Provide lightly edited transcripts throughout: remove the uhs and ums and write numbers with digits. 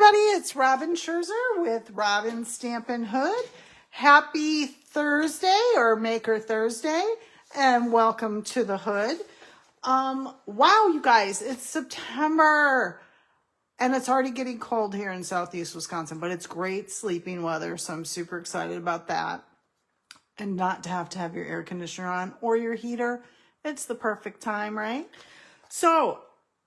everybody, it's Robin Scherzer with Robin Stampin' Hood. Happy Thursday or Maker Thursday and welcome to the hood. Wow, you guys, it's September and it's already getting cold here in Southeast Wisconsin, but it's great sleeping weather, so I'm super excited about that. And not to have your air conditioner on or your heater. It's the perfect time, right? So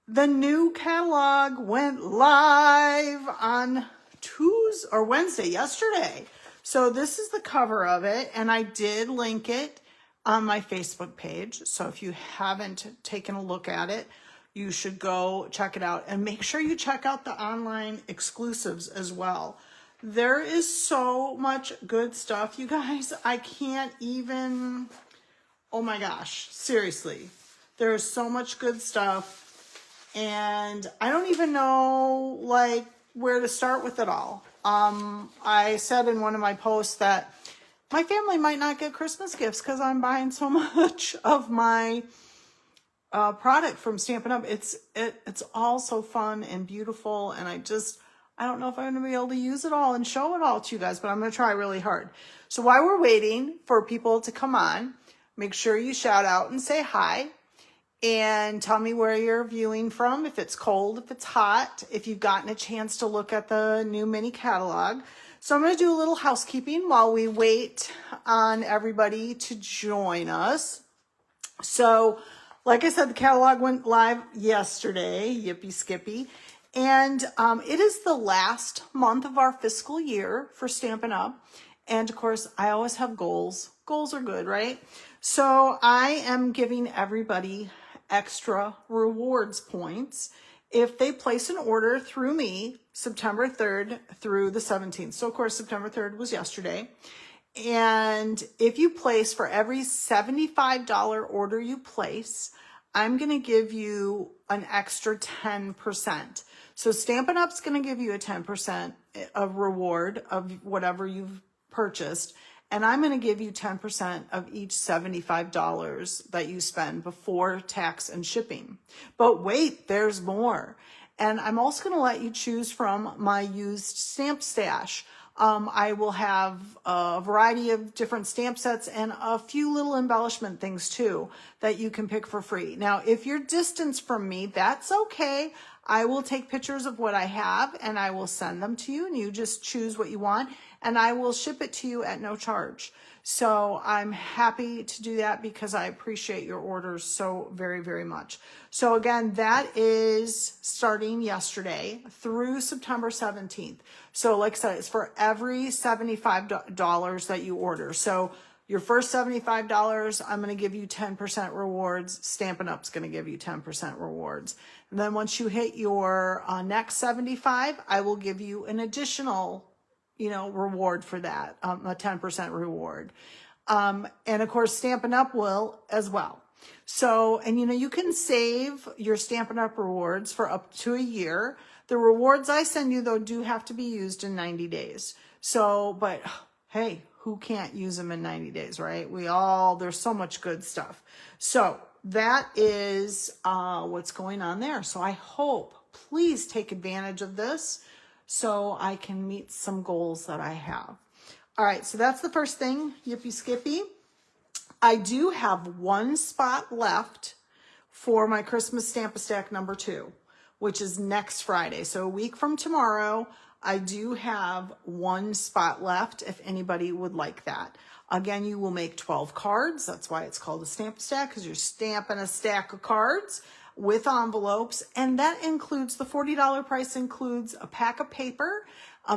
the new catalog went live on Tuesday or Wednesday, yesterday. So this is the cover of it, and I did link it on my Facebook page. So if you haven't taken a look at it, you should go check it out, and make sure you check out the online exclusives as well. There is so much good stuff, you guys. I can't even, oh my gosh, seriously. There is so much good stuff. And I don't even know like where to start with it all. I said in one of my posts that my family might not get Christmas gifts because I'm buying so much of my product from Stampin' Up. It's all so fun and beautiful, and I don't know if I'm going to be able to use it all and show it all to you guys, but I'm going to try really hard. So while we're waiting for people to come on, make sure you shout out and say hi. And tell me where you're viewing from, if it's cold, if it's hot, if you've gotten a chance to look at the new mini catalog. So I'm going to do a little housekeeping while we wait on everybody to join us. So, like I said, the catalog went live yesterday, yippee skippy. And it is the last month of our fiscal year for Stampin' Up. And of course, I always have goals. Goals are good, right? So I am giving everybody extra rewards points if they place an order through me September 3rd through the 17th. So of course, September 3rd was yesterday. And if you place, for every $75 order you place, I'm going to give you an extra 10%. So Stampin' Up's going to give you a 10% of reward of whatever you've purchased. And I'm going to give you 10% of each $75 that you spend before tax and shipping. But wait, there's more. And I'm also going to let you choose from my used stamp stash. I will have a variety of different stamp sets and a few little embellishment things too that you can pick for free. Now, if you're distant from me, that's okay. I will take pictures of what I have and I will send them to you, and you just choose what you want, and I will ship it to you at no charge. So I'm happy to do that because I appreciate your orders so very, very much. So again, that is starting yesterday through September 17th. So like I said, it's for every $75 that you order. So your first $75, I'm going to give you 10% rewards. Stampin' Up's going to give you 10% rewards. And then once you hit your next 75, I will give you an additional reward for that, a 10% reward. And of course, Stampin' Up will as well. So, and you can save your Stampin' Up rewards for up to a year. The rewards I send you, though, do have to be used in 90 days. So, but hey, who can't use them in 90 days, right? There's so much good stuff. So that is what's going on there. So I hope, please take advantage of this so I can meet some goals that I have. All right, so that's the first thing, yippee skippy. I do have one spot left for my Christmas Stamp-A-Stack number 2, which is next Friday. So a week from tomorrow, I do have one spot left if anybody would like that. Again, you will make 12 cards. That's why it's called a Stamp-A-Stack, because you're stamping a stack of cards with envelopes, and that includes, the $40 price includes a pack of paper.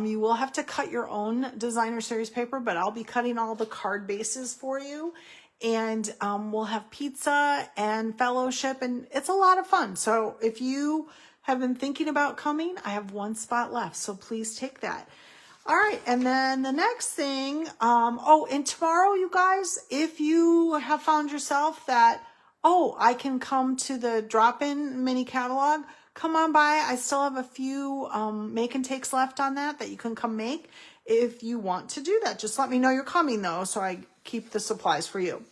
You will have to cut your own designer series paper, but I'll be cutting all the card bases for you. And we'll have pizza and fellowship, and it's a lot of fun. So if you have been thinking about coming, I have one spot left, so please take that. All right, and then the next thing, and tomorrow, you guys, if you have found yourself that, I can come to the drop-in mini catalog, come on by. I still have a few make and takes left on that you can come make. If you want to do that, just let me know you're coming, though, so I keep the supplies for you.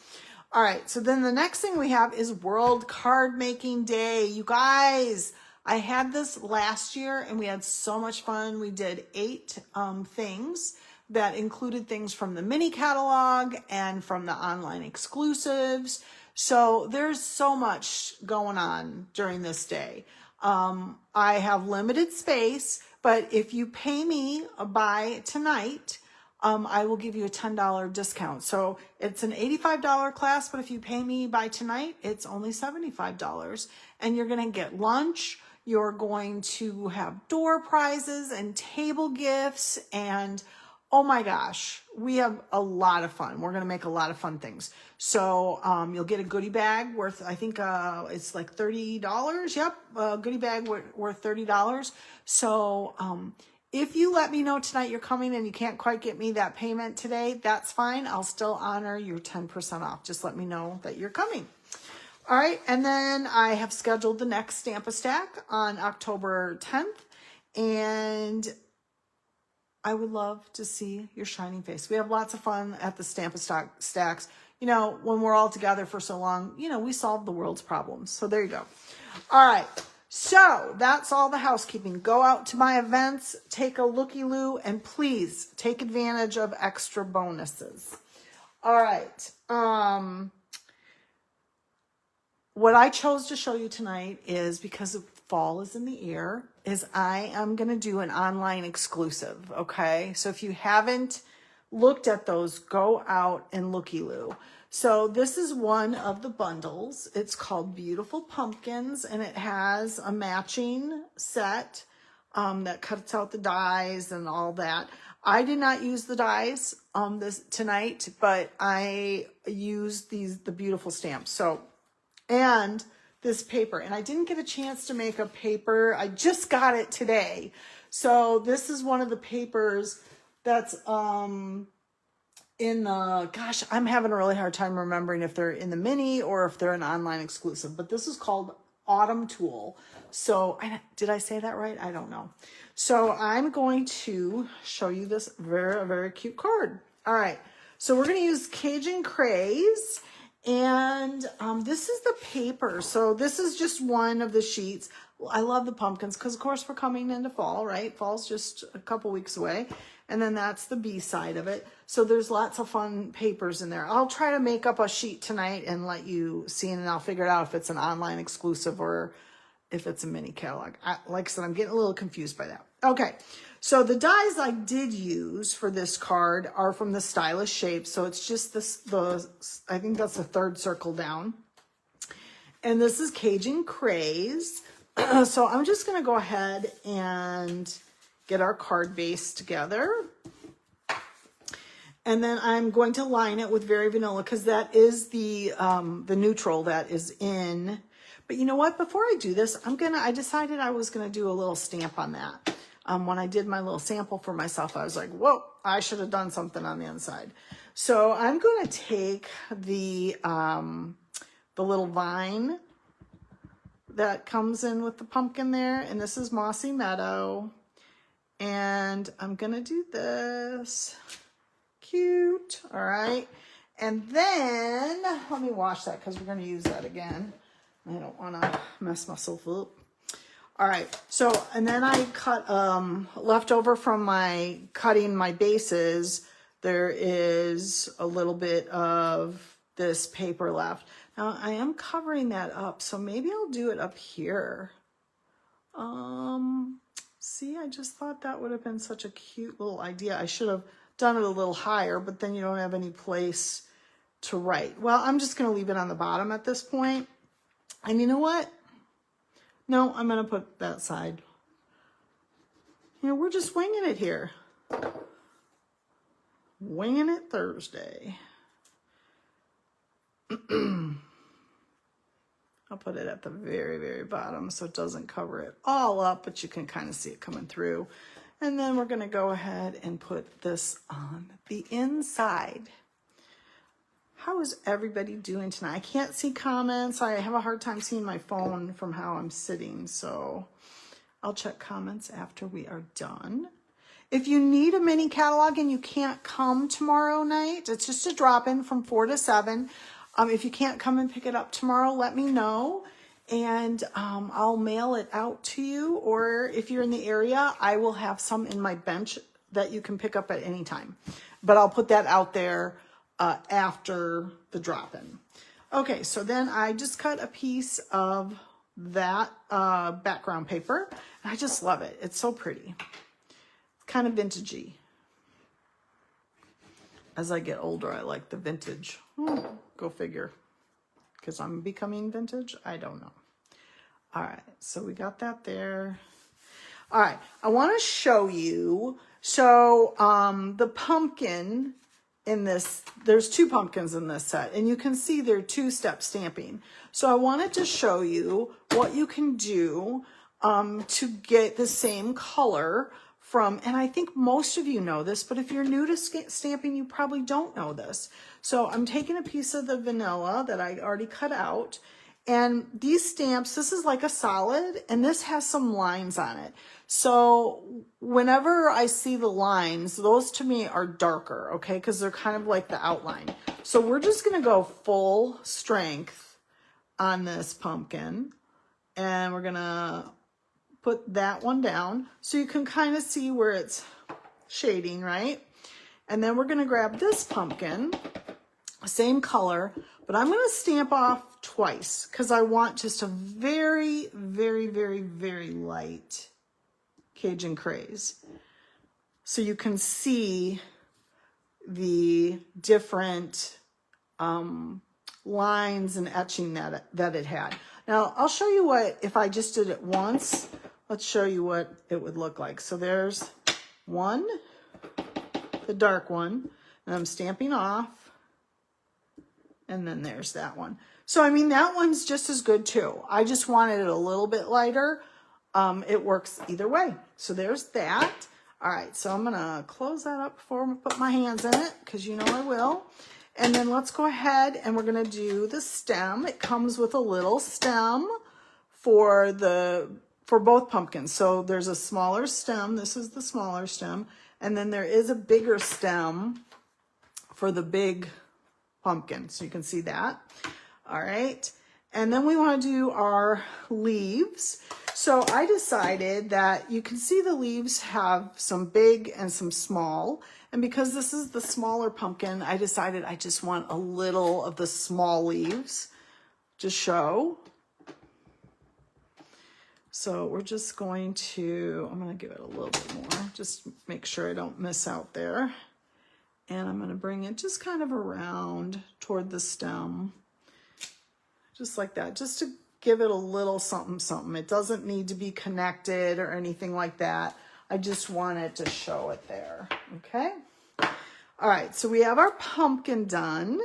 All right, so then the next thing we have is World Card Making Day. You guys, I had this last year and we had so much fun. We did 8 things that included things from the mini catalog and from the online exclusives. So there's so much going on during this day. I have limited space, but if you pay me by tonight, I will give you a $10 discount. So it's an $85 class, but if you pay me by tonight, it's only $75. And you're going to get lunch. You're going to have door prizes and table gifts. And oh my gosh, we have a lot of fun. We're going to make a lot of fun things. So you'll get a goodie bag worth, I think it's like $30. Yep, a goodie bag worth $30. So if you let me know tonight you're coming and you can't quite get me that payment today, that's fine. I'll still honor your 10% off. Just let me know that you're coming. All right, and then I have scheduled the next Stamp-A-Stack on October 10th, and I would love to see your shining face. We have lots of fun at the Stamp-A-Stacks. You know, when we're all together for so long, you know, we solve the world's problems. So there you go. All right. So that's all the housekeeping. Go out to my events, take a looky-loo, and please take advantage of extra bonuses. All right. What I chose to show you tonight is, because fall is in the air, is I am going to do an online exclusive, okay? So if you haven't looked at those, go out and looky-loo. So this is one of the bundles. It's called Beautiful Pumpkins, and it has a matching set that cuts out the dies and all that. I did not use the dies tonight, but I used the beautiful stamps. So, and this paper, and I didn't get a chance to make a paper. I just got it today. So this is one of the papers that's in the, gosh, I'm having a really hard time remembering if they're in the mini or if they're an online exclusive, but this is called Autumn Toile. So did I say that right? I don't know. So I'm going to show you this very, very cute card. All right. So we're going to use Cajun Craze, and this is the paper. So this is just one of the sheets. I love the pumpkins because, of course, we're coming into fall, right? Fall's just a couple weeks away. And then that's the B side of it. So there's lots of fun papers in there. I'll try to make up a sheet tonight and let you see, and I'll figure it out if it's an online exclusive or if it's a mini catalog. Like I said, I'm getting a little confused by that. Okay, so the dies I did use for this card are from the Stylish Shapes. So it's just I think that's the third circle down. And this is Cajun Craze. So I'm just going to go ahead and get our card base together. And then I'm going to line it with Very Vanilla because that is the neutral that is in. But you know what? Before I do this, I decided I was going to do a little stamp on that. When I did my little sample for myself, I was like, whoa, I should have done something on the inside. So I'm going to take the little vine that comes in with the pumpkin there. And this is Mossy Meadow. And I'm going to do this. Cute. All right. And then let me wash that because we're going to use that again. I don't want to mess myself up. All right. So, and then I cut left over from my cutting my bases. There is a little bit of this paper left. Now I am covering that up. So maybe I'll do it up here. See, I just thought that would have been such a cute little idea. I should have done it a little higher, but then you don't have any place to write. Well, I'm just going to leave it on the bottom at this point. And you know what? No, I'm going to put that side. You know, we're just winging it here. Winging it Thursday. I'll put it at the very, very bottom so it doesn't cover it all up, but you can kind of see it coming through. And then we're going to go ahead and put this on the inside. How is everybody doing tonight? I can't see comments. I have a hard time seeing my phone from how I'm sitting, so I'll check comments after we are done. If you need a mini catalog and you can't come tomorrow night, it's just a drop-in from 4 to 7. If you can't come and pick it up tomorrow, let me know. and I'll mail it out to you, or if you're in the area, I will have some in my bench that you can pick up at any time. But I'll put that out there after the drop-in. Okay, so then I just cut a piece of that background paper. I just love it. It's so pretty. It's kind of vintagey. As I get older, I like the vintage. Go figure. Because I'm becoming vintage? I don't know. All right, so we got that there. All right, I want to show you. So the pumpkin in this, there's 2 pumpkins in this set, and you can see they're 2-step stamping. So I wanted to show you what you can do to get the same color from, and I think most of you know this, but if you're new to stamping, you probably don't know this. So I'm taking a piece of the vanilla that I already cut out, and these stamps, this is like a solid, and this has some lines on it. So whenever I see the lines, those to me are darker, okay? Because they're kind of like the outline. So we're just going to go full strength on this pumpkin. And we're going to put that one down so you can kind of see where it's shading, right? And then we're going to grab this pumpkin, same color, but I'm going to stamp off twice because I want just a very, very, very, very light Cajun Craze. So you can see the different lines and etching that it had. Now, I'll show you what, if I just did it once, let's show you what it would look like. So there's one, the dark one, and I'm stamping off. And then there's that one. So, I mean, that one's just as good too. I just wanted it a little bit lighter. It works either way. So there's that. All right, so I'm gonna close that up before I put my hands in it, because you know I will. And then let's go ahead and we're gonna do the stem. It comes with a little stem for both pumpkins. So there's a smaller stem. This is the smaller stem. And then there is a bigger stem for the big pumpkin. So you can see that. All right. And then we want to do our leaves. So I decided that you can see the leaves have some big and some small. And because this is the smaller pumpkin, I decided I just want a little of the small leaves to show. So we're just going to, I'm going to give it a little bit more, just make sure I don't miss out there. And I'm going to bring it just kind of around toward the stem, just like that, just to give it a little something, something. It doesn't need to be connected or anything like that. I just want it to show it there, okay? All right, so we have our pumpkin done.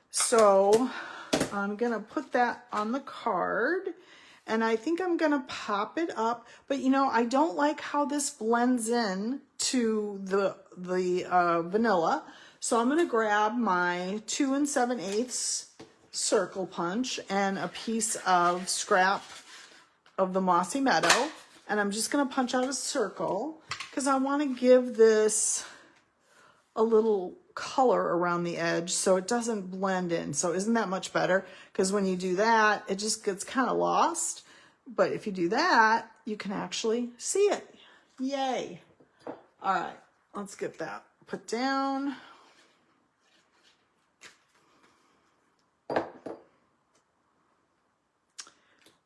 So I'm going to put that on the card. And I think I'm going to pop it up. But, you know, I don't like how this blends in to the vanilla. So I'm going to grab my 2 7/8 circle punch and a piece of scrap of the Mossy Meadow. And I'm just going to punch out a circle because I want to give this a little color around the edge so it doesn't blend in. So isn't that much better? Because when you do that, it just gets kind of lost. But if you do that, you can actually see it. Yay. All right, let's get that put down.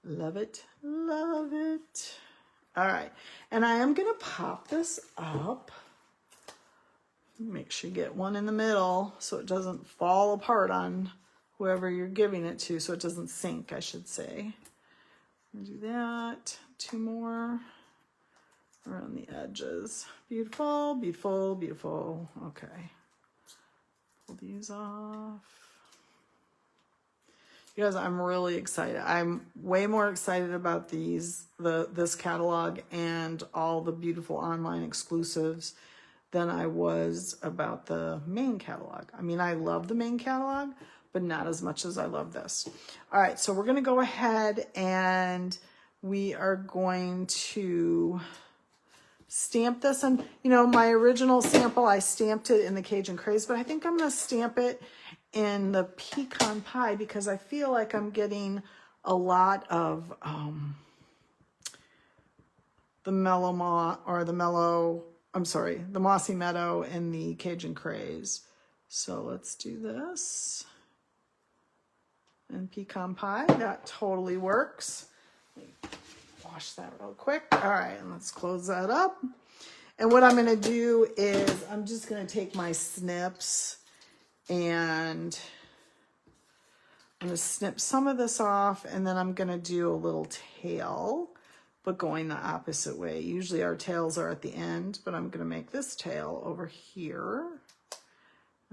Love it, love it. All right, and I am gonna pop this up. Make sure you get one in the middle so it doesn't fall apart on whoever you're giving it to, so it doesn't sink, I should say. Do that, 2 more around the edges. Beautiful, beautiful, beautiful. Okay, pull these off. You guys, I'm really excited. I'm way more excited about this catalog and all the beautiful online exclusives than I was about the main catalog. I mean, I love the main catalog, but not as much as I love this. All right, so we're gonna go ahead and we are going to stamp this. And you know, my original sample, I stamped it in the Cajun Craze, but I think I'm gonna stamp it in the pecan pie because I feel like I'm getting a lot of the the Mossy Meadow and the Cajun Craze. So let's do this. And pecan pie, that totally works. Wash that real quick. All right, and let's close that up. And what I'm gonna do is I'm just gonna take my snips and I'm gonna snip some of this off, and then I'm gonna do a little tail, but going the opposite way. Usually our tails are at the end, but I'm gonna make this tail over here.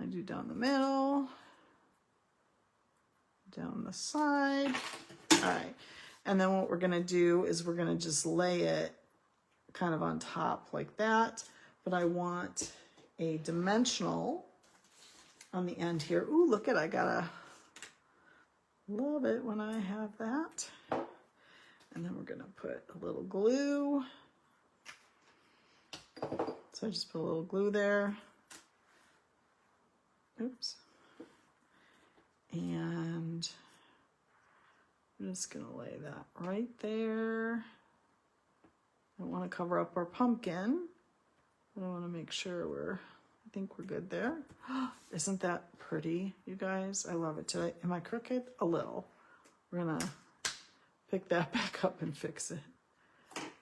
I do down the middle, down the side. All right, and then what we're gonna do is we're gonna just lay it kind of on top like that, but I want a dimensional on the end here. Ooh, look at, I gotta love it when I have that. And then we're gonna put a little glue. So I just put a little glue there. Oops. And I'm just gonna lay that right there. I don't want to cover up our pumpkin, but I want to make sure I think we're good there. Isn't that pretty, you guys? I love it. Am I crooked? A little. We're gonna pick that back up and fix it.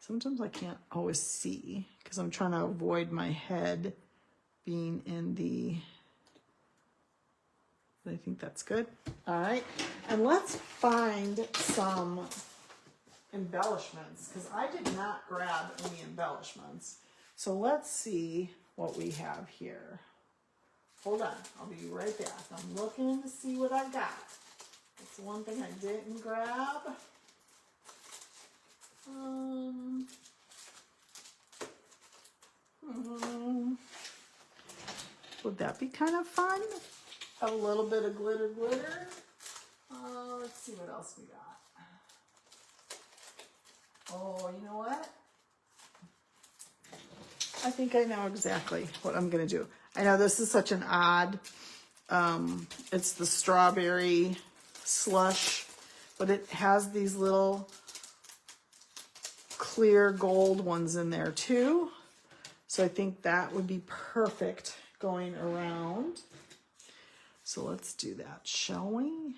Sometimes I can't always see because I'm trying to avoid my head being in the, I think that's good. All right, and let's find some embellishments because I did not grab any embellishments. So let's see what we have here. Hold on, I'll be right back. I'm looking to see what I got. That's the one thing I didn't grab. Would that be kind of fun? Have a little bit of glitter. Let's see what else we got. Oh, you know what? I think I know exactly what I'm gonna do. I know this is such an odd, it's the strawberry slush, but it has these little clear gold ones in there too. So I think that would be perfect going around. So let's do that, shall we?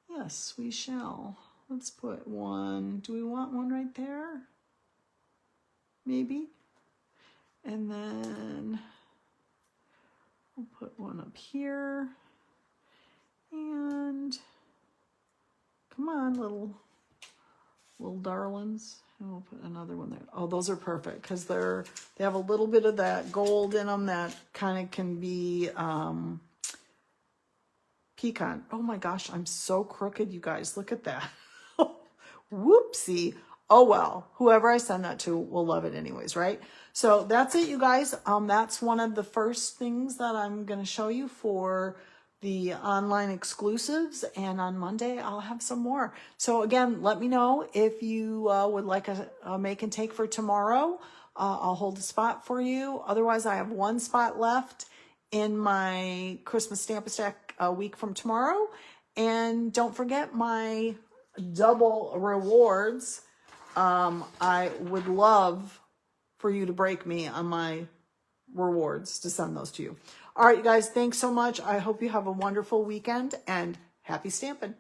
Yes, we shall. Let's put one. Do we want one right there? Maybe. And then we'll put one up here. And come on, little darlings. And we'll put another one there. Oh, those are perfect because they have a little bit of that gold in them that kind of can be pecan. Oh my gosh, I'm so crooked, you guys. Look at that. Whoopsie. Oh well, whoever I send that to will love it anyways, right? So that's it, you guys. That's one of the first things that I'm going to show you for the online exclusives, and on Monday I'll have some more. So again, let me know if you would like a make and take for tomorrow. I'll hold a spot for you. Otherwise, I have one spot left in my Christmas Stamp Stack a week from tomorrow. And don't forget my double rewards. I would love for you to break me on my rewards to send those to you. All right, you guys, thanks so much. I hope you have a wonderful weekend and happy stamping.